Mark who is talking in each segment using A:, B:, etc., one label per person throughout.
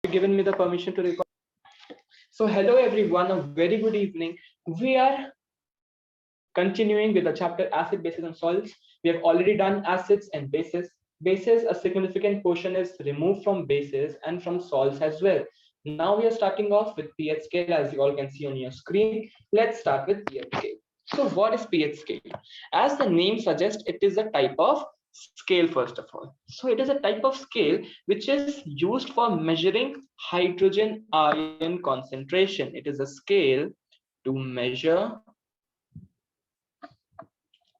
A: Given me the permission to record. So hello everyone, a very good evening. We are continuing with the chapter acid, bases and salts. We have already done acids and bases. Bases, a significant portion is removed from bases and from salts as well. Now we are starting off with pH scale, as you all can see on your screen. Let's start with pH scale. So what is pH scale? As the name suggests, it is a type of scale first of all. So it is a type of scale which is used for measuring hydrogen ion concentration. It is a scale to measure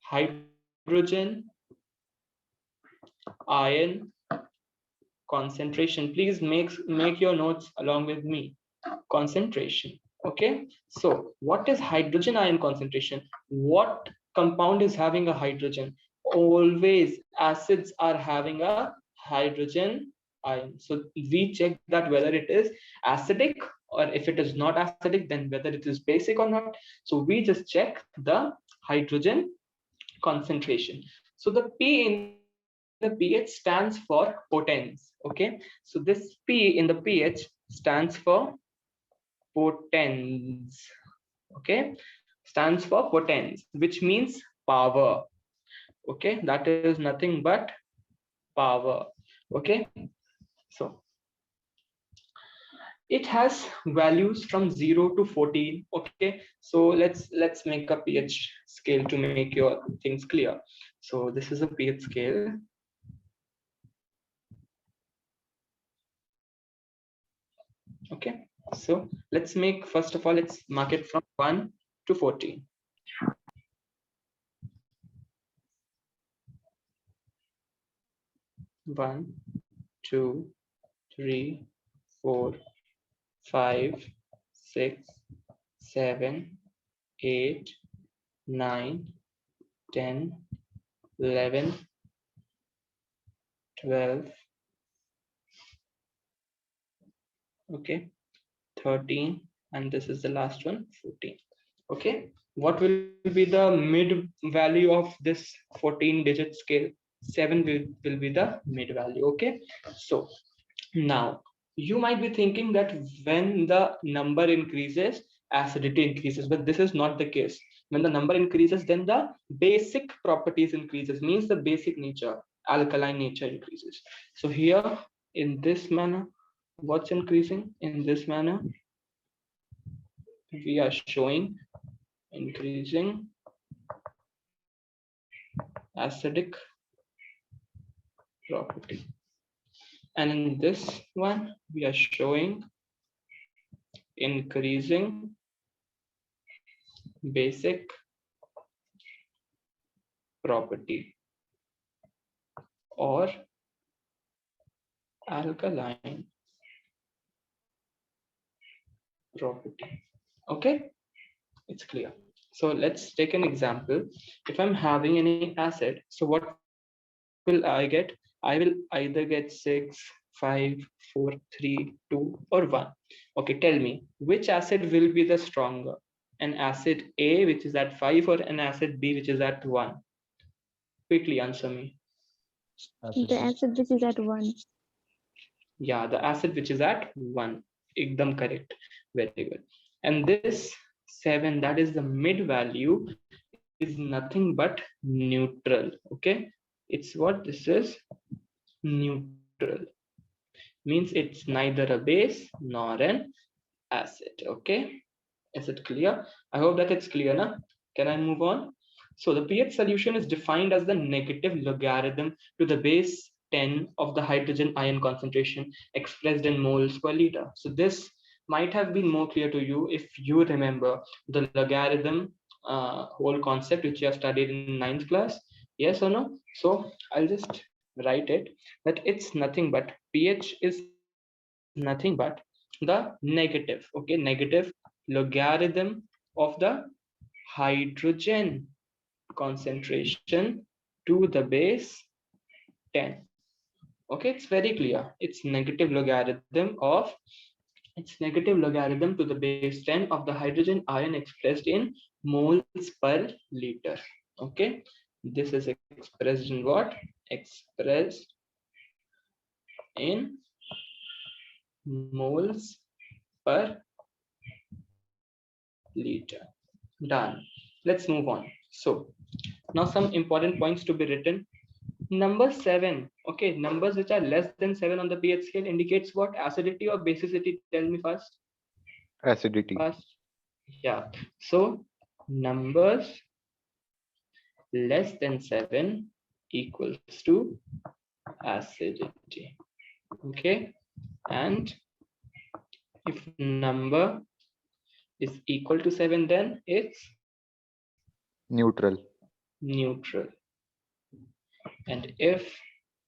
A: hydrogen ion concentration. Please make your notes along with me. Concentration. Okay, so what is hydrogen ion concentration? What compound is having a hydrogen? Always acids are having a hydrogen ion. So we check that whether it is acidic, or if it is not acidic, then whether it is basic or not. So we just check the hydrogen concentration. So the P in the pH stands for potens. Okay, so this P in the pH stands for potens. Okay, stands for potens, which means power. Okay, that is nothing but power. Okay, so it has values from 0 to 14. Okay, so let's make a pH scale to make your things clear. So this is a pH scale. Okay, so let's make, first of all, let's mark it from 1 to 14. One, 2, 3, 4, 5, 6, 7, 8, 9, 10, 11, 12, okay, 13, and this is the last one, 14. Okay, what will be the mid value of this 14 digit scale? 7 will be the mid value. Okay, so now you might be thinking that when the number increases, acidity increases, but this is not the case. When the number increases, then the basic properties increases, means the basic nature, alkaline nature increases. So here in this manner, what's increasing? In this manner, we are showing increasing acidic property, and in this one we are showing increasing basic property or alkaline property. Okay, it's clear. So let's take an example. If I'm having any acid, so what will I get? I will either get 6, 5, 4, 3, 2, or 1. Okay, tell me which acid will be the stronger, an acid A which is at 5 or an acid B which is at 1? Quickly answer me.
B: The acid which is at 1.
A: Yeah, the acid which is at 1. Ekdam correct. Very good. And this 7, that is the mid value, is nothing but neutral. Okay, it's what this is, neutral, means it's neither a base nor an acid. Okay, is it clear? I hope that it's clear now. Can I move on? So the pH solution is defined as the negative logarithm to the base 10 of the hydrogen ion concentration expressed in moles per liter. So this might have been more clear to you if you remember the logarithm whole concept which you have studied in 9th class. Yes or no? So I'll just write it, that it's nothing but pH is nothing but the negative, okay, negative logarithm of the hydrogen concentration to the base 10. Okay, it's very clear. It's negative logarithm to the base 10 of the hydrogen ion expressed in moles per liter. Okay, this is expressed in what? Expressed in moles per liter. Done. Let's move on. So now some important points to be written. Number 7. Okay, numbers which are less than 7 on the pH scale indicates what? Acidity or basicity? Tell me first.
C: Acidity.
A: First. Yeah. So numbers less than 7 equals to acidity. Okay. And if number is equal to 7, then it's
C: Neutral.
A: neutral. And if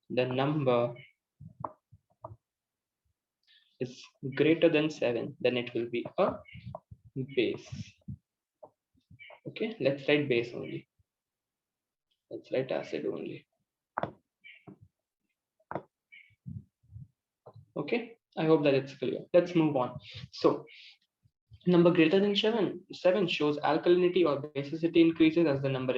A: the number is greater than 7, then it will be a base. Okay, let's write base only. Let's write acid only. Okay, I hope that it's clear. Let's move on. So number greater than 7 shows alkalinity or basicity increases as the number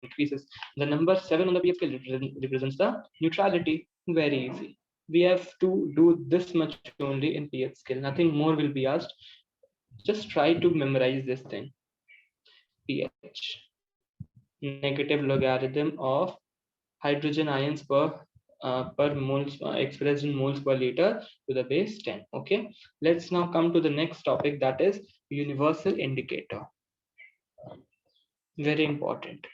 A: increases. The number 7 on the pH scale represents the neutrality. Very easy. We have to do this much only in pH scale. Nothing more will be asked. Just try to memorize this thing. pH, negative logarithm of hydrogen ions per moles expressed in moles per liter to the base 10. Okay, let's now come to the next topic, that is universal indicator. Very important.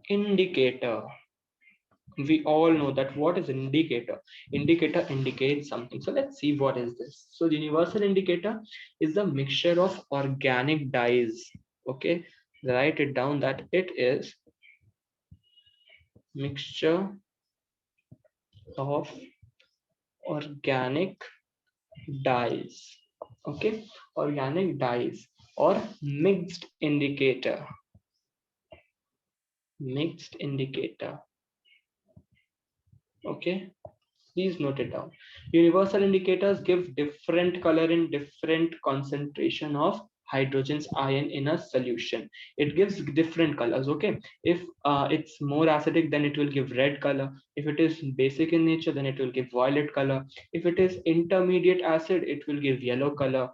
A: Indicator. We all know that what is indicator. Indicator indicates something. So let's see what is this. So the universal indicator is the mixture of organic dyes. Okay, write it down that it is mixture of organic dyes. Okay, organic dyes or mixed indicator. Mixed indicator. Okay, please note it down. Universal indicators give different color in different concentration of hydrogen's ion in a solution. It gives different colors. Okay, if it's more acidic, then it will give red color. If it is basic in nature, then it will give violet color. If it is intermediate acid, it will give yellow color.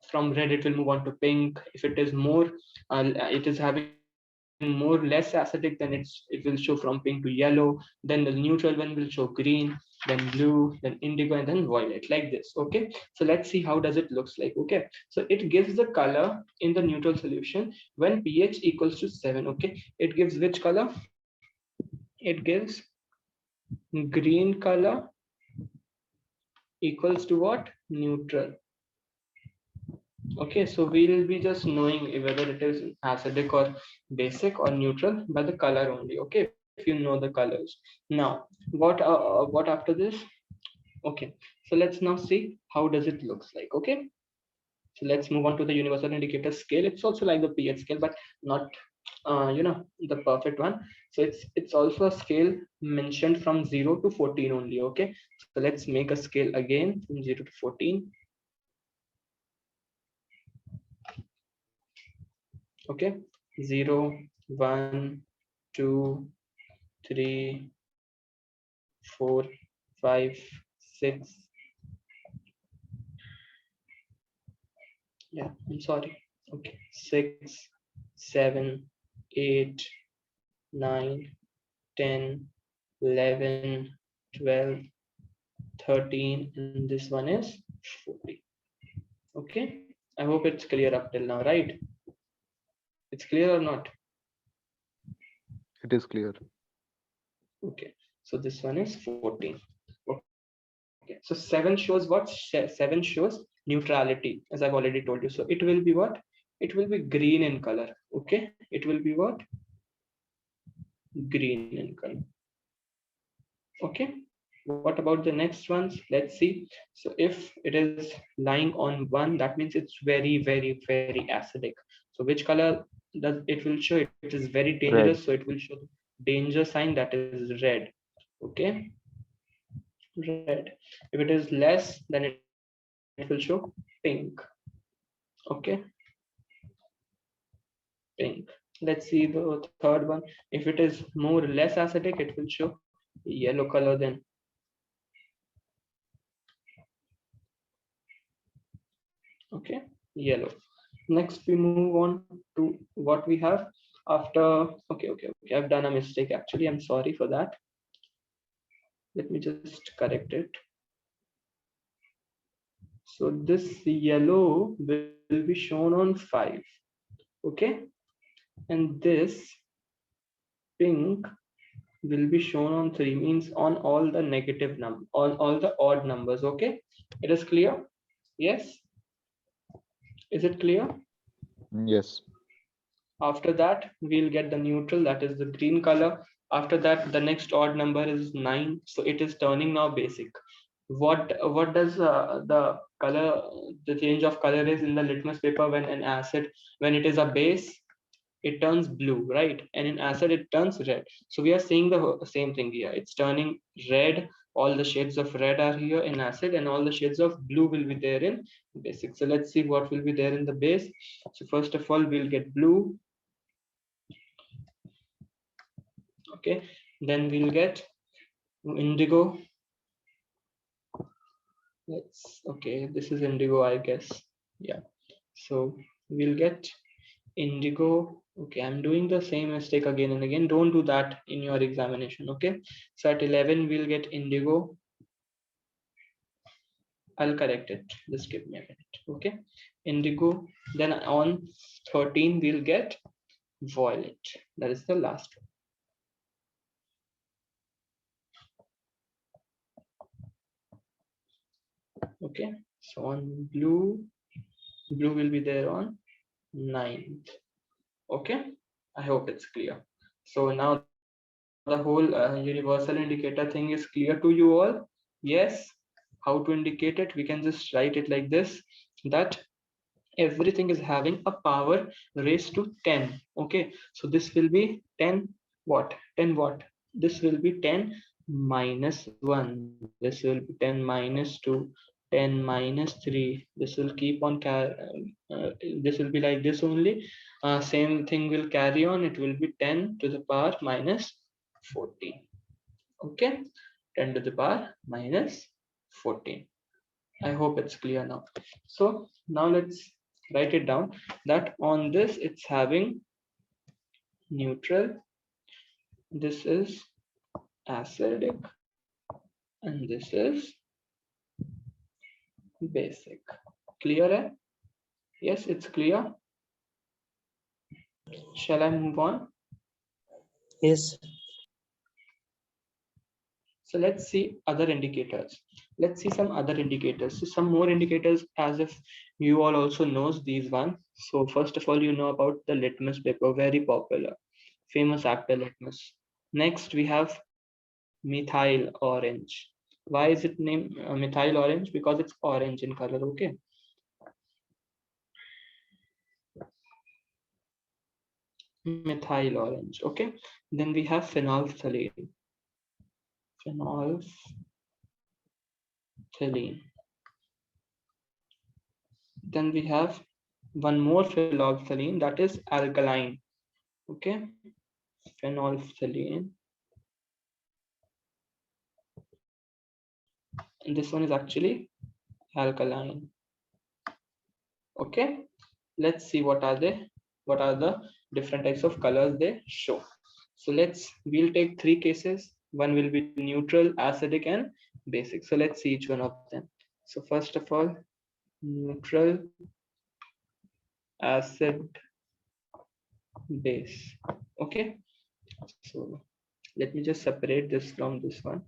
A: From red it will move on to pink. If it is more it is having more less acidic, then it will show from pink to yellow. Then the neutral one will show green, then blue, then indigo, and then violet, like this. Okay, so let's see how does it looks like. Okay, so it gives the color in the neutral solution when pH equals to 7. Okay, it gives which color? It gives green color equals to what? Neutral. Okay, so we'll be just knowing whether it is acidic or basic or neutral by the color only. Okay, if you know the colors. Now what after this? Okay, so let's now see how does it looks like. Okay, so let's move on to the universal indicator scale. It's also like the pH scale, but not the perfect one. So it's also a scale mentioned from 0 to 14 only. Okay, so let's make a scale again from 0 to 14. Okay, 0, 1, 2, 3, 4, 5, 6. Yeah, I'm sorry. Okay, 6, 7, 8, 9, 10, 11, 12, 13, and this one is 40. Okay, I hope it's clear up till now, right? It's clear or not?
C: It is clear.
A: Okay, so this one is 14. Okay, so 7 shows what? 7 shows neutrality, as I've already told you. So it will be what? It will be green in color. Okay, it will be what? Green in color. Okay, what about the next ones? Let's see. So if it is lying on 1, that means it's very, very, very acidic. So which color does it will show? It is very dangerous, so
C: Red.
A: it will show danger sign, that is red. Okay, red. If it is less, then it will show pink. Okay, pink. Let's see the third one. If it is more or less acidic, it will show yellow color then. Okay, yellow. Next we move on to what we have after. Okay, I've done a mistake actually. I'm sorry for that. Let me just correct it. So this yellow will be shown on 5. Okay, and this pink will be shown on 3, means on all the negative num on all the odd numbers. Okay, it is clear? Yes, is it clear?
C: Yes.
A: After that we'll get the neutral, that is the green color. After that the next odd number is 9, so it is turning now basic. What does the color, the change of color is in the litmus paper when an acid, when it is a base, it turns blue, right? And in acid it turns red. So we are seeing the same thing here. It's turning red. All the shades of red are here in acid, and all the shades of blue will be there in basic. So let's see what will be there in the base. So first of all we'll get blue. Okay, then we'll get indigo. Okay, this is indigo, I guess. Yeah, so we'll get indigo. Okay, I'm doing the same mistake again and again. Don't do that in your examination. Okay, so at 11 we'll get indigo. I'll correct it, just give me a minute. Okay, indigo. Then on 13 we'll get violet. That is the last one. Okay, so on blue will be there on 9th. Okay, I hope it's clear. So now the whole universal indicator thing is clear to you all. Yes, how to indicate it? We can just write it like this, that everything is having a power raised to 10. Okay, so this will be 10 what, 10 what, this will be 10 minus 1, this will be 10 minus 2, 10 minus 3. This will keep on this will be like this only. Same thing will carry on. It will be 10 to the power minus 14. Okay, 10 to the power minus 14. I hope it's clear now. So now let's write it down, that on this it's having neutral, this is acidic, and this is basic. Clear? Eh? Yes, it's clear. Shall I move on?
D: Yes.
A: So let's see other indicators. Let's see some other indicators. So some more indicators, as if you all also knows these one. So first of all, you know about the litmus paper, very popular, famous actor litmus. Next we have methyl orange. Why is it named methyl orange? Because it's orange in color. Okay. Methyl orange. Okay. Then we have phenolphthalein. Phenolphthalein. Then we have one more phenolphthalein, that is alkaline. Okay. Phenolphthalein. And this one is actually alkaline. Okay. Let's see what are they, what are the different types of colors they show. So we'll take 3 cases. One will be neutral, acidic, and basic. So let's see each one of them. So first of all, neutral, acid, base. Okay, so let me just separate this from this one.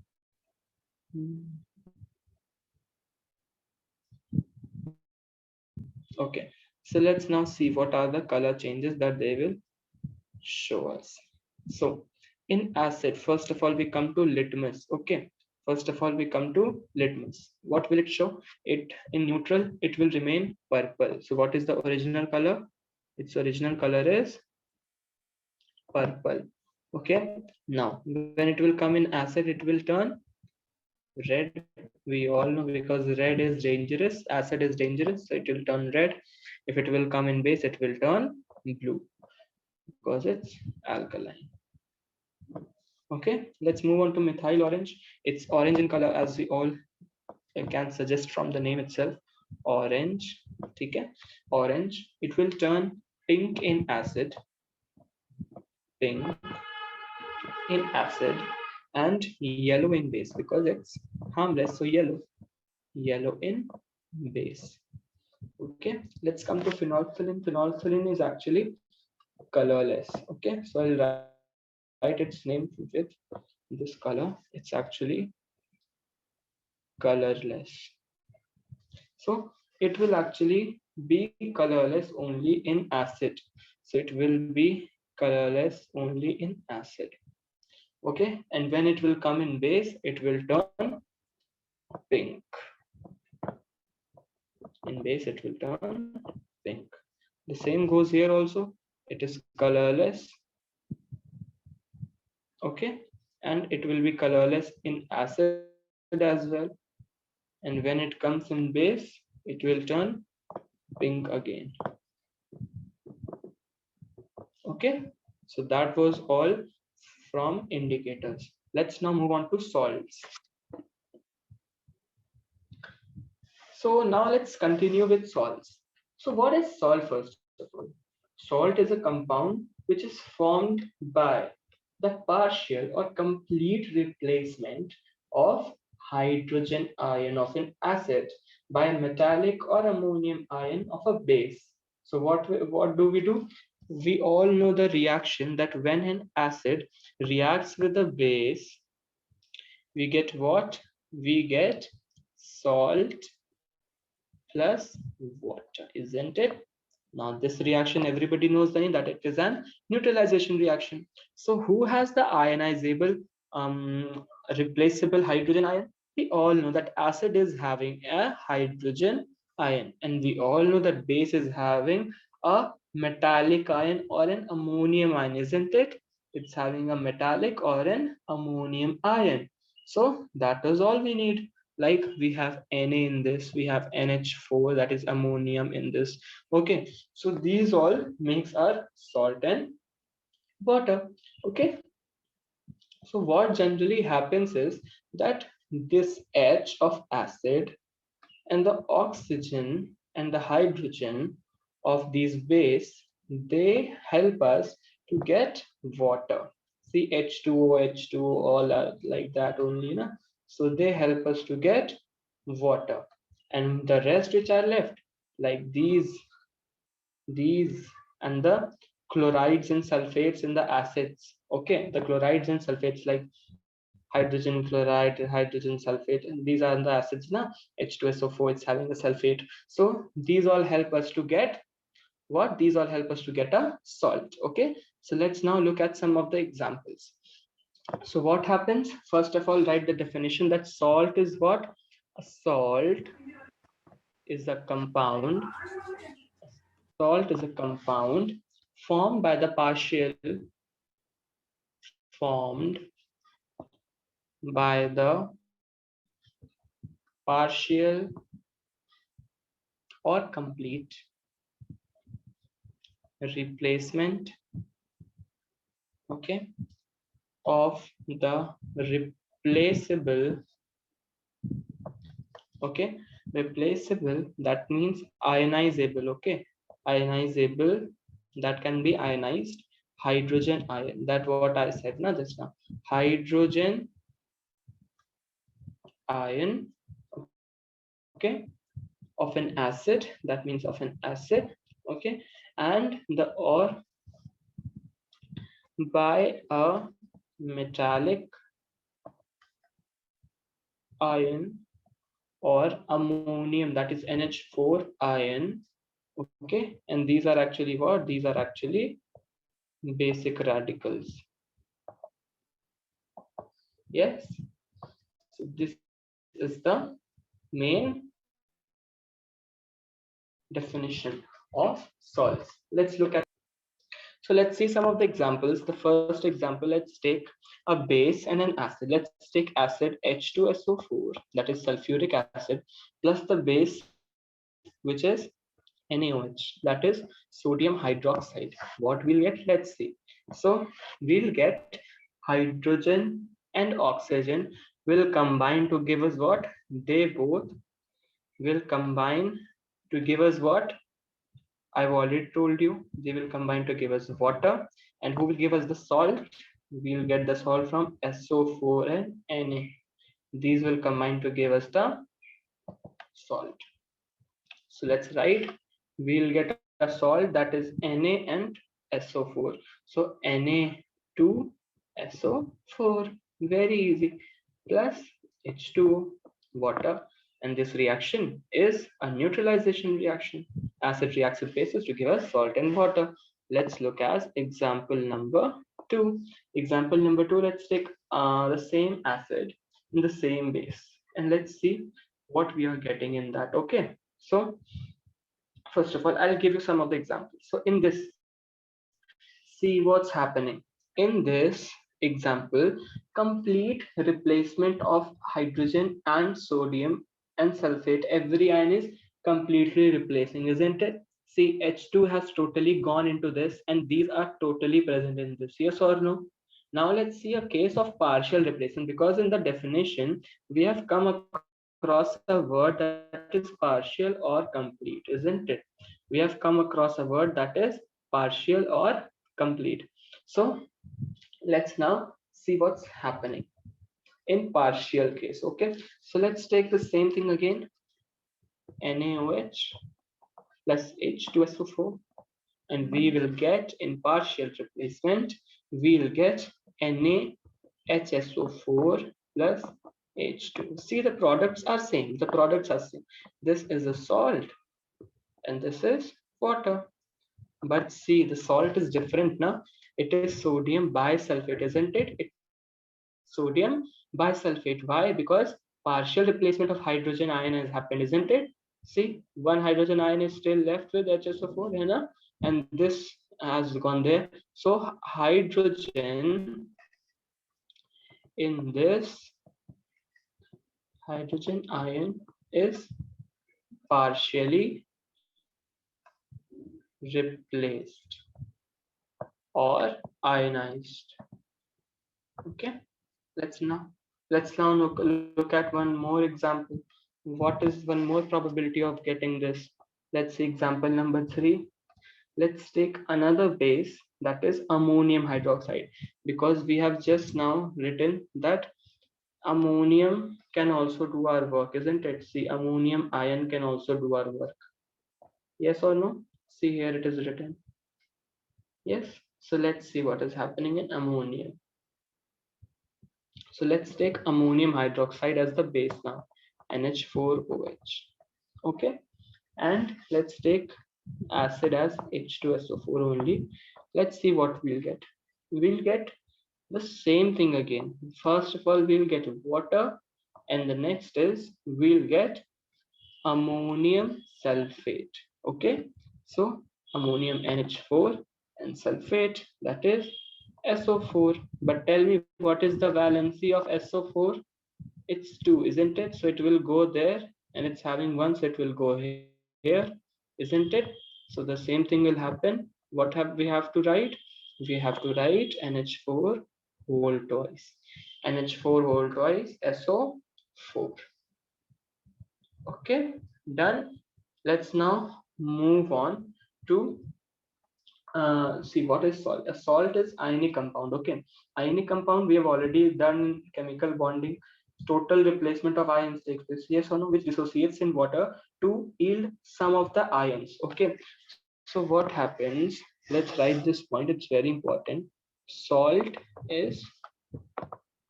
A: Okay, so let's now see what are the color changes that they will show us. So in acid, first of all we come to litmus. Okay, first of all we come to litmus. What will it show? It in neutral it will remain purple. So what is the original color? Its original color is purple. Okay, now when it will come in acid, it will turn red. We all know, because red is dangerous, acid is dangerous, so it will turn red. If it will come in base, it will turn blue. because it's alkaline. Okay, let's move on to methyl orange. It's orange in color, as we all can suggest from the name itself. Orange, okay? Orange. It will turn pink in acid, pink in acid, and yellow in base because it's harmless. So yellow, yellow in base. Okay, let's come to phenolphthalein. Phenolphthalein is actually colorless. Okay, so I'll write its name with this color. It's actually colorless. So it will actually be colorless only in acid. So it will be colorless only in acid. Okay, and when it will come in base, it will turn pink. In base, it will turn pink. The same goes here also. It is colorless. Okay, and it will be colorless in acid as well. And when it comes in base, it will turn pink again. Okay, so that was all from indicators. Let's now move on to salts. So now let's continue with salts. So what is salt first of all? Salt is a compound which is formed by the partial or complete replacement of hydrogen ion of an acid by a metallic or ammonium ion of a base. So what do? We all know the reaction that when an acid reacts with a base, we get what? We get salt plus water, isn't it? Now this reaction, everybody knows the name that it is an neutralization reaction. So who has the ionizable replaceable hydrogen ion? We all know that acid is having a hydrogen ion, and we all know that base is having a metallic ion or an ammonium ion, isn't it? It's having a metallic or an ammonium ion. So that is all we need. Like we have Na in this, we have NH4, that is ammonium in this. Okay, so these all makes our salt and water. Okay, so what generally happens is that this H of acid and the oxygen and the hydrogen of these base, they help us to get water. See, H2O, H2O, all are like that only, na? So they help us to get water, and the rest which are left, like these and the chlorides and sulfates in the acids. Okay, the chlorides and sulfates like hydrogen chloride, hydrogen sulfate, and these are the acids na. H2SO4, it's having a sulfate. So these all help us to get what? These all help us to get a salt. Okay, so let's now look at some of the examples. So what happens? First of all, write the definition that salt is what? A salt is a compound. Salt is a compound formed by the partial or complete replacement, okay, of the replaceable, okay, replaceable, that means ionizable, okay, ionizable, that can be ionized hydrogen ion, that what I said na just now, hydrogen ion, okay, of an acid, that means of an acid, okay, and the or by a metallic ion or ammonium, that is NH4 ion, okay, and these are actually what? These are actually basic radicals. Yes, so this is the main definition of salts. Let's look at, so let's see some of the examples. The first example, let's take a base and an acid. Let's take acid H2SO4, that is sulfuric acid, plus the base, which is NaOH, that is sodium hydroxide. What we'll get, let's see. So we'll get hydrogen and oxygen will combine to give us what? They both will combine to give us what? I've already told you, they will combine to give us water. And who will give us the salt? We'll get the salt from SO4 and Na. These will combine to give us the salt. So let's write, we'll get a salt that is Na and SO4. So Na2SO4, very easy, plus H2O, water. And this reaction is a neutralization reaction. Acid reacts with bases to give us salt and water. Let's look at example number 2. Example number 2, let's take the same acid in the same base. And let's see what we are getting in that, okay? So first of all, I'll give you some of the examples. So in this, see what's happening. In this example, complete replacement of hydrogen and sodium and sulfate. Every ion is completely replacing, isn't it? See, H2 has totally gone into this and these are totally present in this. Yes or no? Now let's see a case of partial replacement, because in the definition, we have come across a word that is partial or complete, isn't it? We have come across a word that is partial or complete. So let's now see what's happening in partial case, okay? So let's take the same thing again, NaOH plus H2SO4, and we will get in partial replacement, we'll get NaHSO4 plus H2. See, the products are same, the products are same. This is a salt and this is water. But see, the salt is different now. It is sodium bisulfate, isn't it? It's sodium bisulfate. Why? Because partial replacement of hydrogen ion has happened, isn't it? See, one hydrogen ion is still left with HSO4, है ना? And this has gone there. So hydrogen in this hydrogen ion is partially replaced or ionized. Okay, let's now look at one more example. What is one more probability of getting this? Let's see example number 3. Let's take another base, that is ammonium hydroxide, because we have just now written that ammonium can also do our work, isn't it? See, ammonium ion can also do our work. Yes or no? See, here it is written. Yes. So let's see what is happening in ammonium. So let's take ammonium hydroxide as the base now, NH4OH. Okay, and let's take acid as H2SO4 only. Let's see what we'll get. We'll get the same thing again. First of all, we'll get water, and the next is we'll get ammonium sulfate. Okay, so ammonium NH4 and sulfate, that is SO4. But tell me, what is the valency of SO4? It's 2, isn't it? So it will go there, and it's having 1, so it will go here, isn't it? So the same thing will happen. What have we have to write? We have to write NH4 whole twice. NH4 whole twice, SO4. Okay, done. Let's now move on to see what is salt. A salt is ionic compound. Okay, ionic compound we have already done chemical bonding. Total replacement of ions takes place, yes or no, which dissociates in water to yield some of the ions. Okay, so what happens? Let's write this point, it's very important. Salt is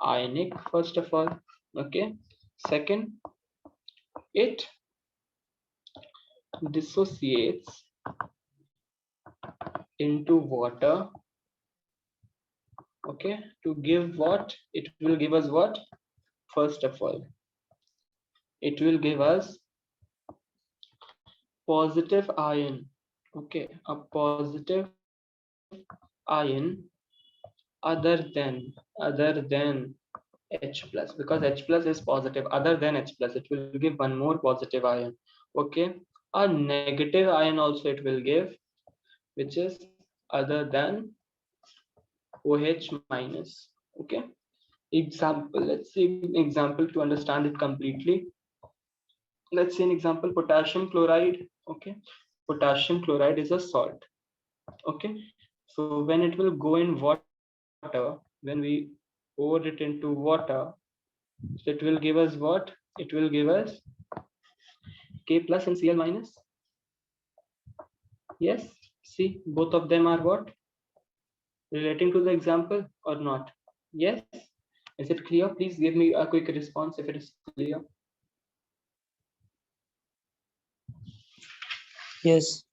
A: ionic, first of all. Okay, second, it dissociates into water, okay, to give what? It will give us what? First of all, it will give us positive ion. Okay, a positive ion other than H plus, because H plus is positive. Other than H plus, it will give one more positive ion. Okay, a negative ion also it will give, which is other than OH minus. Okay. Example, let's see example to understand it completely. Let's say an example, potassium chloride. Okay, potassium chloride is a salt. Okay, so when it will go in water, when we pour it into water, so it will give us what? It will give us K plus and Cl minus. Yes, see, both of them are what? Relating to the example or not? Yes, is it clear? Please give me a quick response if it is clear.
D: Yes.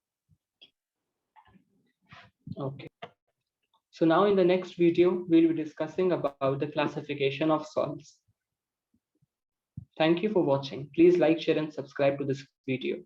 A: Okay. So now in the next video, we'll be discussing about the classification of salts. Thank you for watching. Please like, share, and subscribe to this video.